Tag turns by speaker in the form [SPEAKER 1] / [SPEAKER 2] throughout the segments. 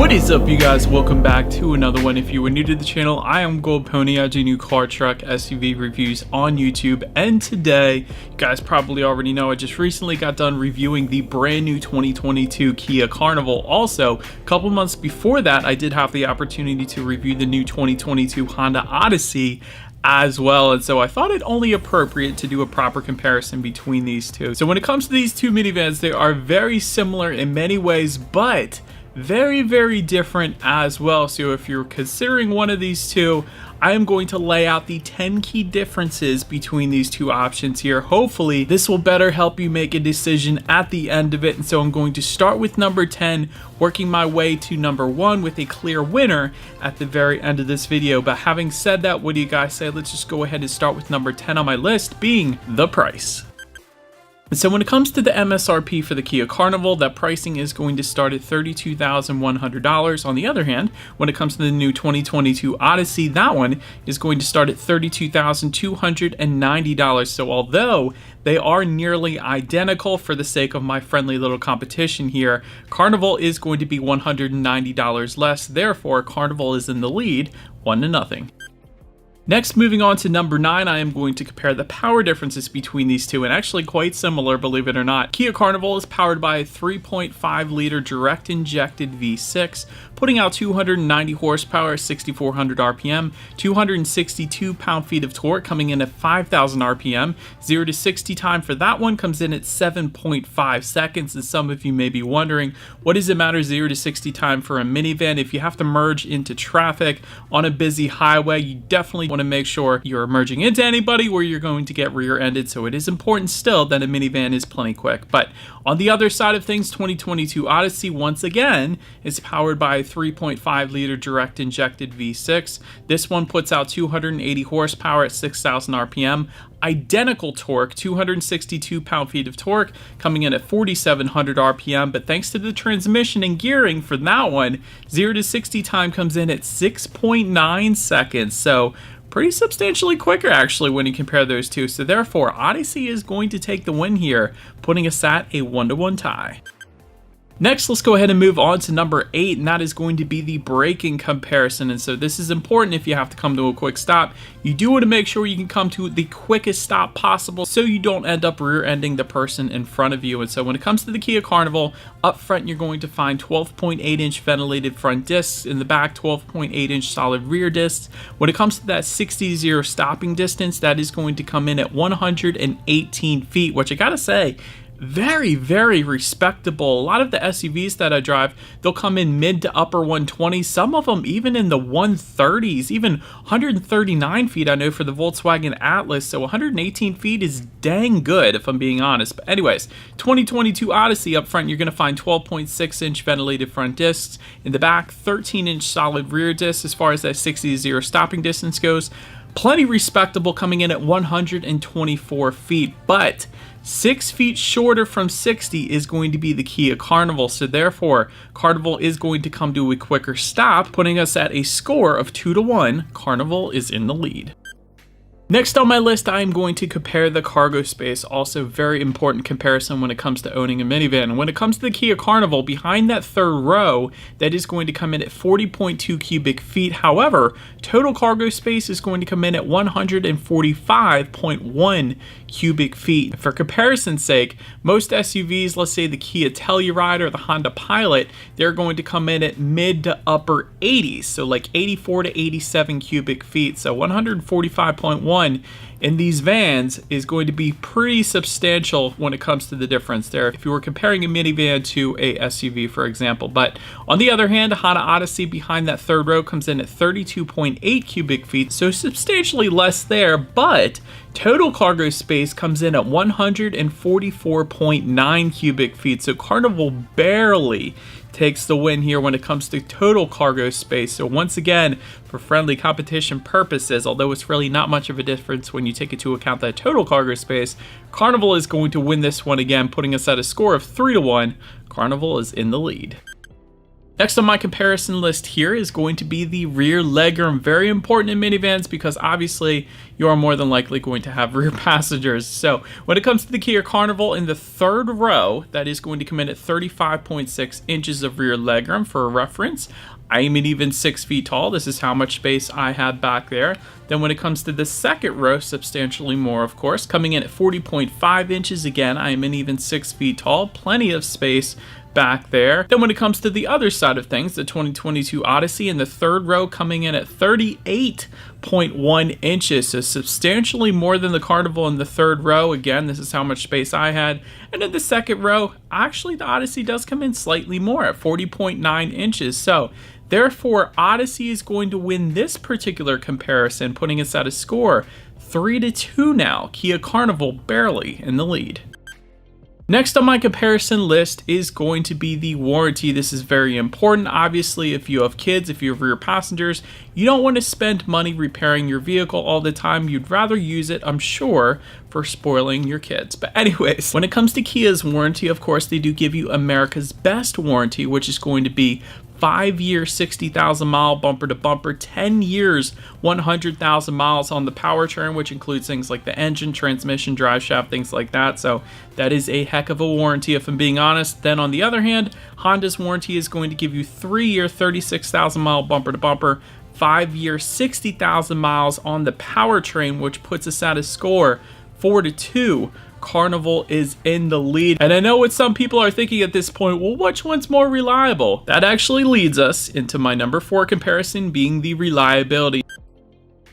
[SPEAKER 1] What is up, you guys? Welcome back to another one. If you are new to the channel, I am Gold Pony. I do new car, truck, SUV reviews on YouTube, and today, you guys probably already know, I just recently got done reviewing the brand new 2022 Kia Carnival. Also, a couple months before that, I did have the opportunity to review the new 2022 Honda Odyssey as well, and so I thought it only appropriate to do a proper comparison between these two. So when it comes to these two minivans, they are very similar in many ways, but very different as well. So if you're considering one of these two, I am going to lay out the 10 key differences between these two options here. Hopefully this will better help you make a decision at the end of it. And so I'm going to start with number 10, working my way to number 1 with a clear winner at the very end of this video. But having said that, what do you guys say? Let's just go ahead and start with number 10 on my list, being the price. And so when it comes to the MSRP for the Kia Carnival, that pricing is going to start at $32,100. On the other hand, when it comes to the new 2022 Odyssey, that one is going to start at $32,290. So although they are nearly identical, for the sake of my friendly little competition here, Carnival is going to be $190 less. Therefore, Carnival is in the lead, 1-0. Next, moving on to number 9, I am going to compare the power differences between these two, and actually quite similar, believe it or not. Kia Carnival is powered by a 3.5-liter direct injected V6, putting out 290 horsepower, 6,400 RPM, 262 pound-feet of torque, coming in at 5,000 RPM. 0 to 60 time for that one comes in at 7.5 seconds, and some of you may be wondering, what does it matter 0 to 60 time for a minivan? If you have to merge into traffic on a busy highway, you definitely want to make sure you're merging into anybody where you're going to get rear-ended, so it is important still that a minivan is plenty quick. But on the other side of things, 2022 Odyssey once again is powered by a 3.5-liter direct injected V6. This one puts out 280 horsepower at 6,000 RPM. Identical torque, 262 pound-feet of torque, coming in at 4,700 RPM, but thanks to the transmission and gearing for that one, 0 to 60 time comes in at 6.9 seconds, so pretty substantially quicker actually when you compare those two. So therefore, Odyssey is going to take the win here, putting us at a 1-1 tie. Next, let's go ahead and move on to number 8, and that is going to be the braking comparison. And so this is important if you have to come to a quick stop. You do want to make sure you can come to the quickest stop possible so you don't end up rear-ending the person in front of you. And so when it comes to the Kia Carnival, up front you're going to find 12.8-inch ventilated front discs. In the back, 12.8-inch solid rear discs. When it comes to that 60-0 stopping distance, that is going to come in at 118 feet, which I gotta say, very respectable. A lot of the SUVs that I drive, they'll come in mid to upper 120s, some of them even in the 130s, even 139 feet I know for the Volkswagen Atlas, so 118 feet is dang good if I'm being honest. But anyways, 2022 Odyssey up front, you're going to find 12.6-inch ventilated front discs. In the back, 13-inch solid rear discs as far as that 60-0 stopping distance goes. Plenty respectable, coming in at 124 feet, but 6 feet shorter from 60 is going to be the Kia Carnival, so therefore Carnival is going to come to a quicker stop, putting us at a score of 2-1. Carnival is in the lead. Next on my list, I am going to compare the cargo space, also very important comparison when it comes to owning a minivan. When it comes to the Kia Carnival, behind that third row, that is going to come in at 40.2 cubic feet. However, total cargo space is going to come in at 145.1 cubic feet. For comparison's sake, most SUVs, let's say the Kia Telluride or the Honda Pilot, they're going to come in at mid to upper 80s, so like 84 to 87 cubic feet. So 145.1 in these vans is going to be pretty substantial when it comes to the difference there if you were comparing a minivan to a SUV, for example. But on the other hand, a Honda Odyssey behind that third row comes in at 32.8 cubic feet, so substantially less there, but total cargo space comes in at 144.9 cubic feet, so Carnival barely takes the win here when it comes to total cargo space. So once again, for friendly competition purposes, although it's really not much of a difference when you take into account that total cargo space, Carnival is going to win this one again, putting us at a score of 3-1. Carnival is in the lead. Next on my comparison list here is going to be the rear legroom. Very important in minivans because obviously you are more than likely going to have rear passengers. So when it comes to the Kia Carnival, in the third row, that is going to come in at 35.6 inches of rear legroom. For a reference, I am an even 6 feet tall. This is how much space I have back there. Then when it comes to the second row, substantially more, of course, coming in at 40.5 inches. Again, I am an even 6 feet tall. Plenty of space back there. Then when it comes to the other side of things, the 2022 Odyssey in the third row coming in at 38.1 inches, so substantially more than the Carnival in the third row. Again, this is how much space I had. And in the second row, actually the Odyssey does come in slightly more at 40.9 inches. So therefore, Odyssey is going to win this particular comparison, putting us at a score 3-2 now. Kia Carnival barely in the lead. Next on my comparison list is going to be the warranty. This is very important. Obviously, if you have kids, if you have rear passengers, you don't want to spend money repairing your vehicle all the time. You'd rather use it, I'm sure, for spoiling your kids. But anyways, when it comes to Kia's warranty, of course, they do give you America's best warranty, which is going to be 5-year, 60,000 mile bumper to bumper, 10 years, 100,000 miles on the powertrain, which includes things like the engine, transmission, drive shaft, things like that. So that is a heck of a warranty, if I'm being honest. Then on the other hand, Honda's warranty is going to give you 3-year, 36,000 mile bumper to bumper, 5-year, 60,000 miles on the powertrain, which puts us at a score 4-2. Carnival is in the lead. And I know what some people are thinking at this point, well, which one's more reliable? That actually leads us into my number 4 comparison, being the reliability.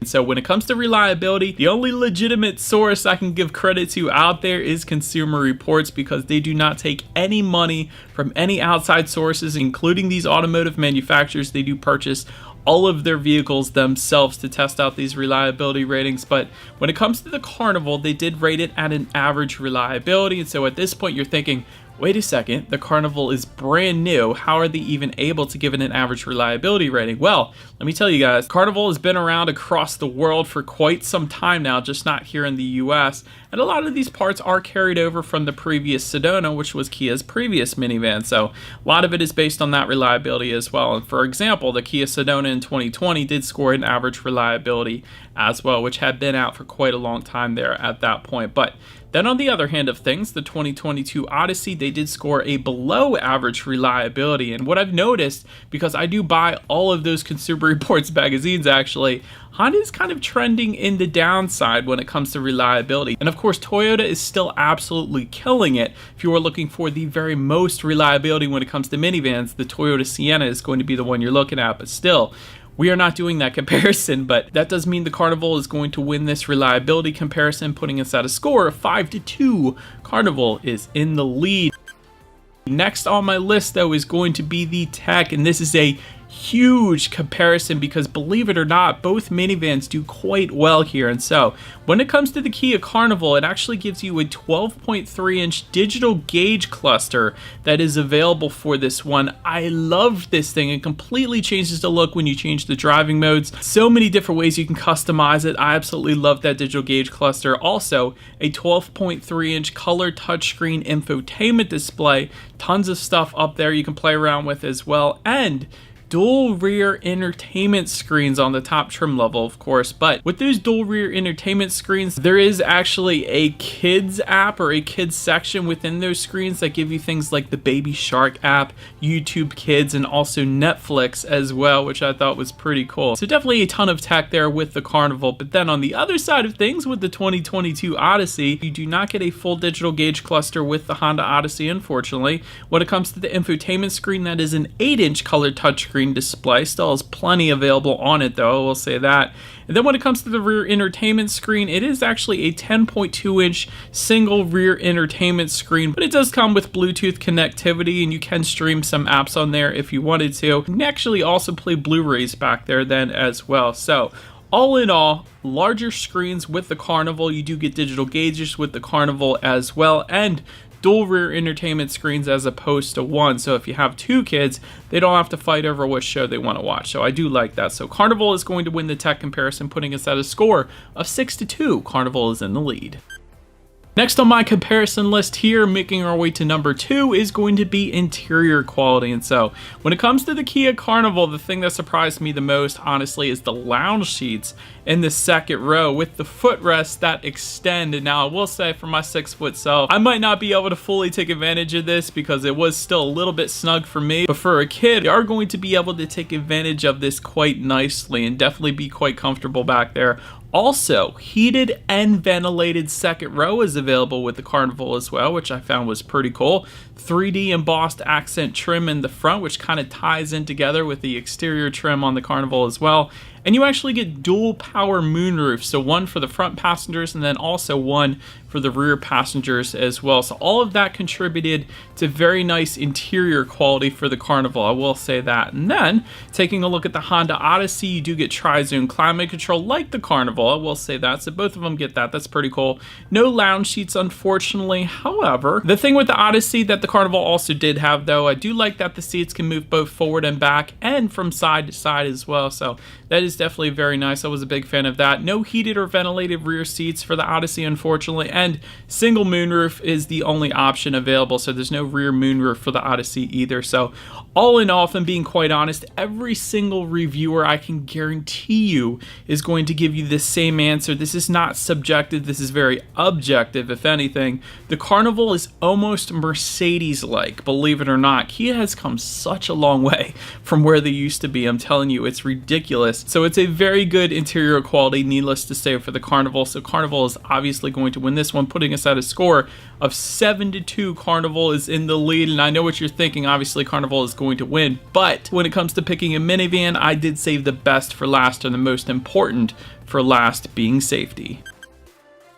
[SPEAKER 1] So when it comes to reliability, the only legitimate source I can give credit to out there is Consumer Reports, because they do not take any money from any outside sources, including these automotive manufacturers. They do purchase all of their vehicles themselves to test out these reliability ratings. But when it comes to the Carnival, they did rate it at an average reliability. And so at this point, you're thinking, wait a second, the Carnival is brand new. How are they even able to give it an average reliability rating? Well, let me tell you guys, Carnival has been around across the world for quite some time now, just not here in the US. And a lot of these parts are carried over from the previous Sedona, which was Kia's previous minivan. So a lot of it is based on that reliability as well. And for example, the Kia Sedona in 2020 did score an average reliability as well, which had been out for quite a long time there at that point. But then on the other hand of things, the 2022 Odyssey, they did score a below average reliability. And what I've noticed, because I do buy all of those Consumer Reports magazines actually, Honda is kind of trending in the downside when it comes to reliability. And of course, Toyota is still absolutely killing it. If you are looking for the very most reliability when it comes to minivans, the Toyota Sienna is going to be the one you're looking at. But still, we are not doing that comparison, but that does mean the Carnival is going to win this reliability comparison, putting us at a score of 5-2. Carnival is in the lead. Next on my list, though, is going to be the tech, and this is a huge comparison because, believe it or not, both minivans do quite well here. And so when it comes to the Kia Carnival, it actually gives you a 12.3-inch digital gauge cluster that is available for this one. I love this thing. It completely changes the look when you change the driving modes. So many different ways you can customize it. I absolutely love that digital gauge cluster. Also, a 12.3-inch color touchscreen infotainment display. Tons of stuff up there you can play around with as well. And dual rear entertainment screens on the top trim level, of course. But with those dual rear entertainment screens, there is actually a kids app or a kids section within those screens that give you things like the Baby Shark app, YouTube Kids, and also Netflix as well, which I thought was pretty cool. So definitely a ton of tech there with the Carnival. But then on the other side of things, with the 2022 Odyssey, you do not get a full digital gauge cluster with the Honda Odyssey, unfortunately. When it comes to the infotainment screen, that is an 8-inch color touchscreen display. Still has plenty available on it, though, I will say that. And then when it comes to the rear entertainment screen, it is actually a 10.2-inch single rear entertainment screen, but it does come with Bluetooth connectivity, and you can stream some apps on there if you wanted to. You can actually also play Blu-rays back there then as well. So all in all, larger screens with the Carnival. You do get digital gauges with the Carnival as well, and dual rear entertainment screens as opposed to one. So if you have 2 kids, they don't have to fight over which show they want to watch. So I do like that. So Carnival is going to win the tech comparison, putting us at a score of 6-2. Carnival is in the lead. Next on my comparison list here, making our way to number 2, is going to be interior quality. And so when it comes to the Kia Carnival, the thing that surprised me the most, honestly, is the lounge seats in the second row with the footrests that extend. And now I will say, for my 6-foot self, I might not be able to fully take advantage of this because it was still a little bit snug for me. But for a kid, you are going to be able to take advantage of this quite nicely and definitely be quite comfortable back there. Also, heated and ventilated second row is available with the Carnival as well, which I found was pretty cool. 3D embossed accent trim in the front, which kind of ties in together with the exterior trim on the Carnival as well. And you actually get dual power moonroofs, so one for the front passengers and then also one for the rear passengers as well. So all of that contributed to very nice interior quality for the Carnival, I will say that. And then taking a look at the Honda Odyssey, you do get tri-zone climate control like the Carnival, I will say that. So both of them get that. That's pretty cool. No lounge seats, unfortunately. However, the thing with the Odyssey that the Carnival also did have, though, I do like that the seats can move both forward and back and from side to side as well. So that is definitely very nice. I was a big fan of that. No heated or ventilated rear seats for the Odyssey, unfortunately, and single moonroof is the only option available, so there's no rear moonroof for the Odyssey either. So all in all, if I'm being quite honest, every single reviewer, I can guarantee you, is going to give you the same answer. This is not subjective, this is very objective. If anything, the Carnival is almost Mercedes-like, believe it or not. Kia has come such a long way from where they used to be. I'm telling you, it's ridiculous. So it's a very good interior quality, needless to say, for the Carnival. So Carnival is obviously going to win this one, putting us at a score of 7-2. Carnival is in the lead, and I know what you're thinking. Obviously, Carnival is going to win, but when it comes to picking a minivan, I did save the best for last, and the most important for last being safety.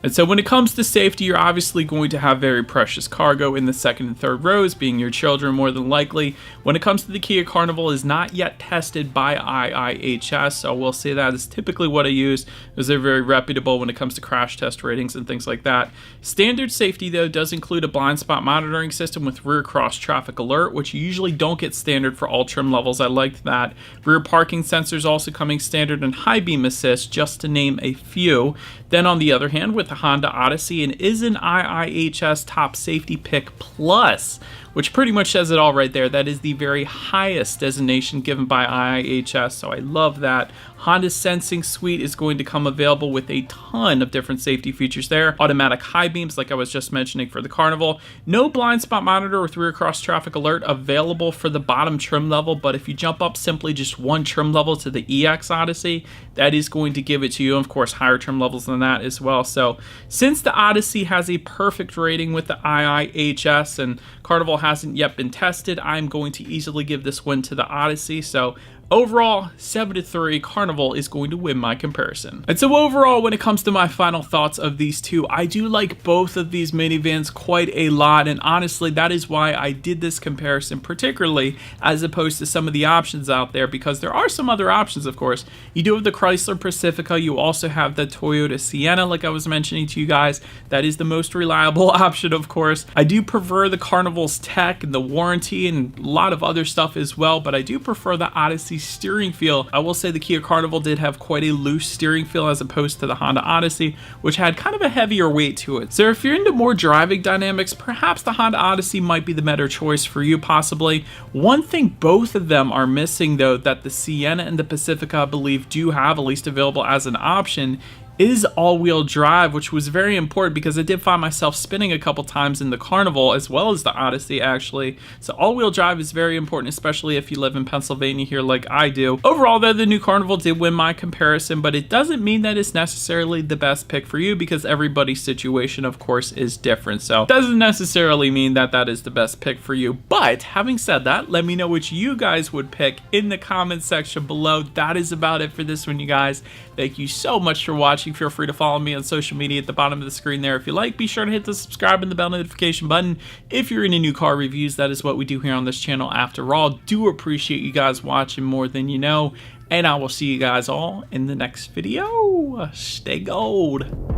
[SPEAKER 1] And so when it comes to safety, you're obviously going to have very precious cargo in the second and third rows, being your children more than likely. When it comes to the Kia Carnival, is not yet tested by IIHS, so I will say that is typically what I use, because they're very reputable when it comes to crash test ratings and things like that. Standard safety, though, does include a blind spot monitoring system with rear cross traffic alert, which you usually don't get standard for all trim levels. I liked that. Rear parking sensors also coming standard, and high beam assist, just to name a few. Then on the other hand, with the Honda Odyssey, and is an IIHS Top Safety Pick Plus, which pretty much says it all right there. That is the very highest designation given by IIHS, so I love that. Honda's Sensing Suite is going to come available with a ton of different safety features there. Automatic high beams, like I was just mentioning for the Carnival. No blind spot monitor with rear cross traffic alert available for the bottom trim level, but if you jump up simply just one trim level to the EX Odyssey, that is going to give it to you. Of course, higher trim levels than that as well. So since the Odyssey has a perfect rating with the IIHS and Carnival hasn't yet been tested, I'm going to easily give this one to the Odyssey. So overall, 7-3, Carnival is going to win my comparison. And so overall, when it comes to my final thoughts of these two, I do like both of these minivans quite a lot, and honestly, that is why I did this comparison, particularly as opposed to some of the options out there, because there are some other options, of course. You do have the Chrysler Pacifica, you also have the Toyota Sienna, like I was mentioning to you guys. That is the most reliable option, of course. I do prefer the Carnival's tech and the warranty and a lot of other stuff as well, but I do prefer the Odyssey steering feel. I will say the Kia Carnival did have quite a loose steering feel as opposed to the Honda Odyssey, which had kind of a heavier weight to it. So if you're into more driving dynamics, perhaps the Honda Odyssey might be the better choice for you, possibly. One thing both of them are missing, though, that the Sienna and the Pacifica, I believe, do have, at least available as an option, is all-wheel drive, which was very important because I did find myself spinning a couple times in the Carnival as well as the Odyssey, actually. So all-wheel drive is very important, especially if you live in Pennsylvania here like I do. Overall, though, the new Carnival did win my comparison, but it doesn't mean that it's necessarily the best pick for you because everybody's situation, of course, is different. So it doesn't necessarily mean that that is the best pick for you. But having said that, let me know what you guys would pick in the comment section below. That is about it for this one, you guys. Thank you so much for watching. Feel free to follow me on social media at the bottom of the screen there if you like. Be sure to hit the subscribe and the bell notification button if you're into new car reviews. That is what we do here on this channel after all. Do appreciate you guys watching more than you know, and I will see you guys all in the next video. Stay gold.